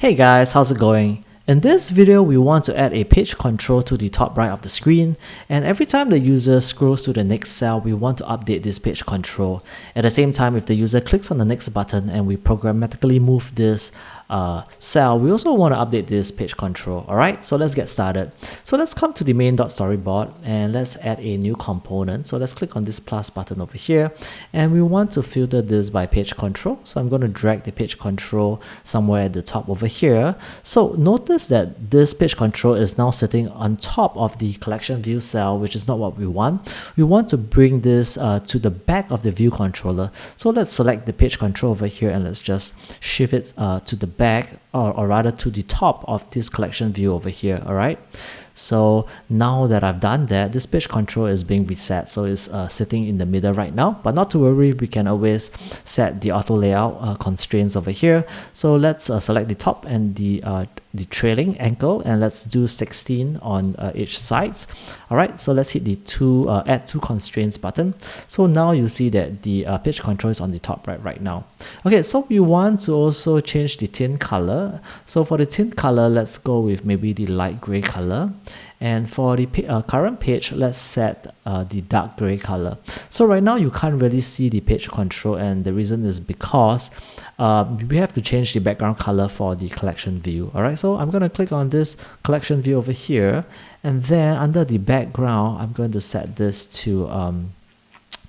Hey guys, how's it going? In this video, we want to add a page control to the top right of the screen, and every time the user scrolls to the next cell, we want to update this page control. At the same time, if the user clicks on the next button and we programmatically move this cell, we also want to update this page control. Alright, so let's get started. So let's come to the main.storyboard and let's add a new component. So let's click on this plus button over here, and we want to filter this by page control. So I'm going to drag the page control somewhere at the top over here. So notice that this page control is now sitting on top of the collection view cell, which is not what we want. We want to bring this to the back of the view controller. So let's select the page control over here and let's just shift it to the back, or rather to the top of this collection view over here. All right, so now that I've done that, this page control is being reset, so it's sitting in the middle right now, but not to worry, we can always set the auto layout constraints over here. So let's select the top and the trailing angle, and let's do 16 on each sides. All right, so let's hit the add two constraints button. So now you see that the page control is on the top right now. Okay, so we want to also change the tint color. So for the tint color, let's go with maybe the light gray color. And for the current page, let's set the dark gray color. So right now you can't really see the page control, and the reason is because we have to change the background color for the collection view. All right, so I'm going to click on this collection view over here, and then under the background, I'm going to set this to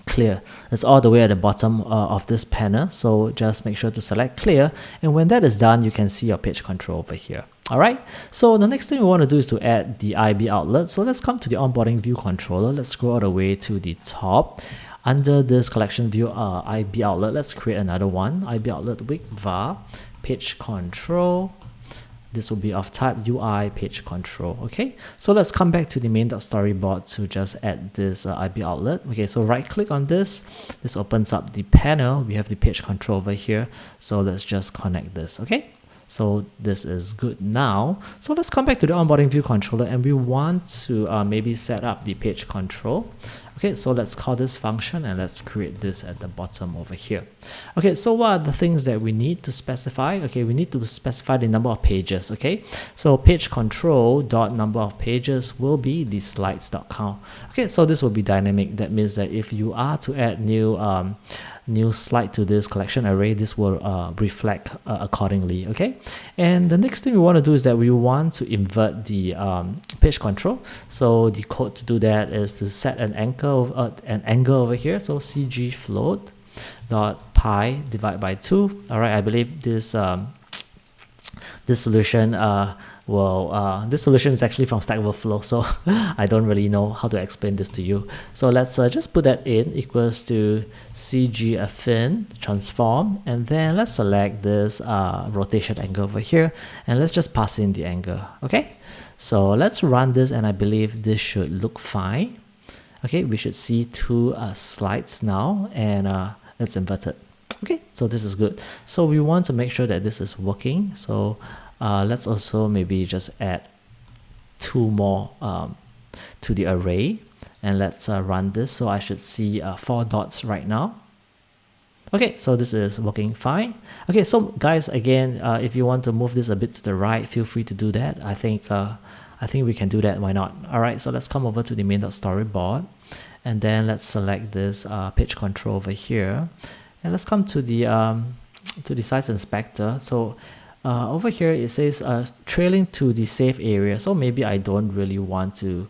clear. It's all the way at the bottom of this panel, so just make sure to select clear, and when that is done, you can see your page control over here. Alright, so the next thing we want to do is to add the IB outlet. So let's come to the onboarding view controller. Let's scroll all the way to the top. Under this collection view IB outlet, let's create another one. IB outlet with var page control. This will be of type UI page control. Okay, so let's come back to the main.storyboard to just add this IB outlet. Okay, so right click on this. This opens up the panel. We have the page control over here. So let's just connect this. Okay, so this is good now. So let's come back to the onboarding view controller, and we want to maybe set up the page control. Okay, so let's call this function and let's create this at the bottom over here. Okay, so what are the things that we need to specify? Okay, we need to specify the number of pages. Okay, so page control dot number of pages will be the slides.count. Okay, so this will be dynamic. That means that if you are to add new slide to this collection array, this will reflect accordingly. Okay, and the next thing we want to do is that we want to invert the page control. So the code to do that is to set an angle over here. So cg float dot pi divide by 2. All right, I believe this this solution this solution is actually from Stack Overflow, so I don't really know how to explain this to you. So let's just put that in equals to cg affin transform, and then let's select this rotation angle over here, and let's just pass in the angle. Okay, so let's run this, and I believe this should look fine. Okay, we should see two slides now, and it's inverted. Okay, so this is good. So we want to make sure that this is working. So let's also maybe just add two more to the array, and let's run this. So I should see 4 dots right now. Okay, so this is working fine. Okay, so guys, again, if you want to move this a bit to the right, feel free to do that. I think we can do that. Why not? All right, so let's come over to the main.storyboard, and then let's select this page control over here, and let's come to the size inspector. So over here it says trailing to the save area. So maybe I don't really want to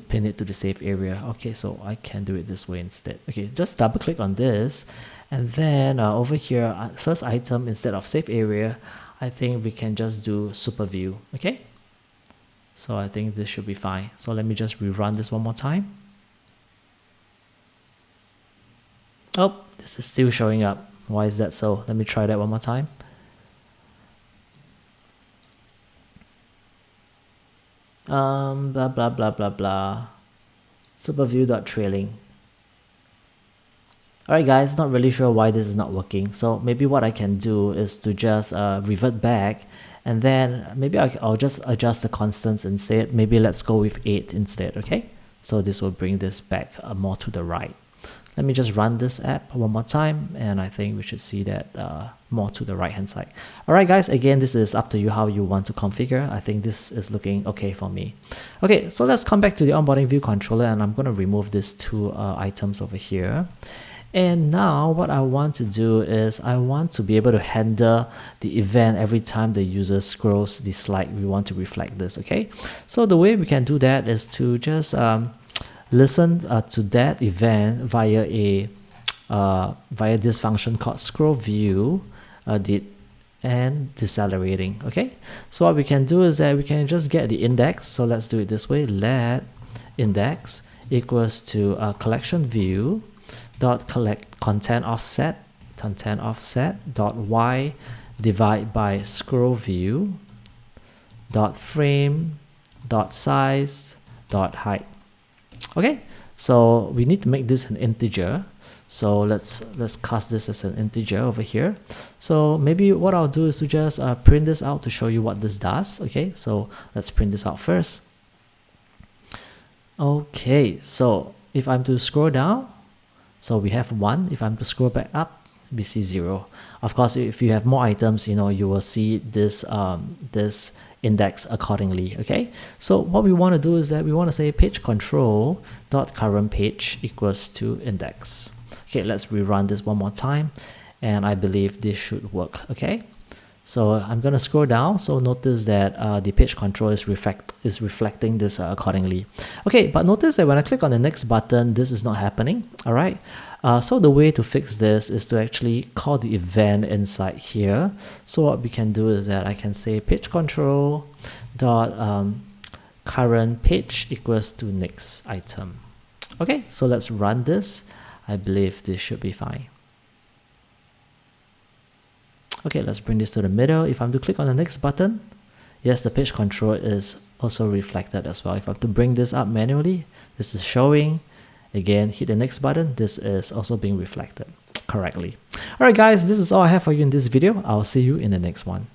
pin it to the save area. Okay, so I can do it this way instead. Okay, just double click on this, and then over here first item, instead of save area, I think we can just do super view. Okay, so I think this should be fine. So let me just rerun this one more time. Oh, this is still showing up. Why is that so? Let me try that one more time. Blah blah blah blah blah. Superview.trailing. Alright guys, not really sure why this is not working. So maybe what I can do is to just revert back, and then maybe I'll just adjust the constants instead. Maybe let's go with 8 instead. Okay, so this will bring this back more to the right. Let me just run this app one more time, and I think we should see that more to the right hand side. Alright guys, again, this is up to you how you want to configure. I think this is looking okay for me. Okay, so let's come back to the onboarding view controller, and I'm going to remove these two items over here. And now what I want to do is I want to be able to handle the event every time the user scrolls the slide. We want to reflect this, okay? So the way we can do that is to just listen to that event via this function called scroll view and decelerating, okay? So what we can do is that we can just get the index. So let's do it this way. Let index equals to collection view dot collect content offset dot y divide by scroll view dot frame dot size dot height. Okay, so we need to make this an integer. So let's cast this as an integer over here. So maybe what I'll do is to just print this out to show you what this does. Okay, so let's print this out first. Okay, so if I'm to scroll down, so we have 1. If I'm to scroll back up, we see 0. Of course, if you have more items, you know, you will see this this index accordingly. Okay, so what we want to do is that we want to say page control dot current page equals to index. Okay, let's rerun this one more time, and I believe this should work. Okay, so I'm gonna scroll down. So notice that the page control is reflecting this accordingly. Okay, but notice that when I click on the next button, this is not happening. All right. So the way to fix this is to actually call the event inside here. So what we can do is that I can say page control dot current page equals to next item. Okay, so let's run this. I believe this should be fine. Okay, let's bring this to the middle. If I'm to click on the next button, yes, the page control is also reflected as well. If I have to bring this up manually, this is showing. Again, hit the next button, this is also being reflected correctly. Alright guys, this is all I have for you in this video. I'll see you in the next one.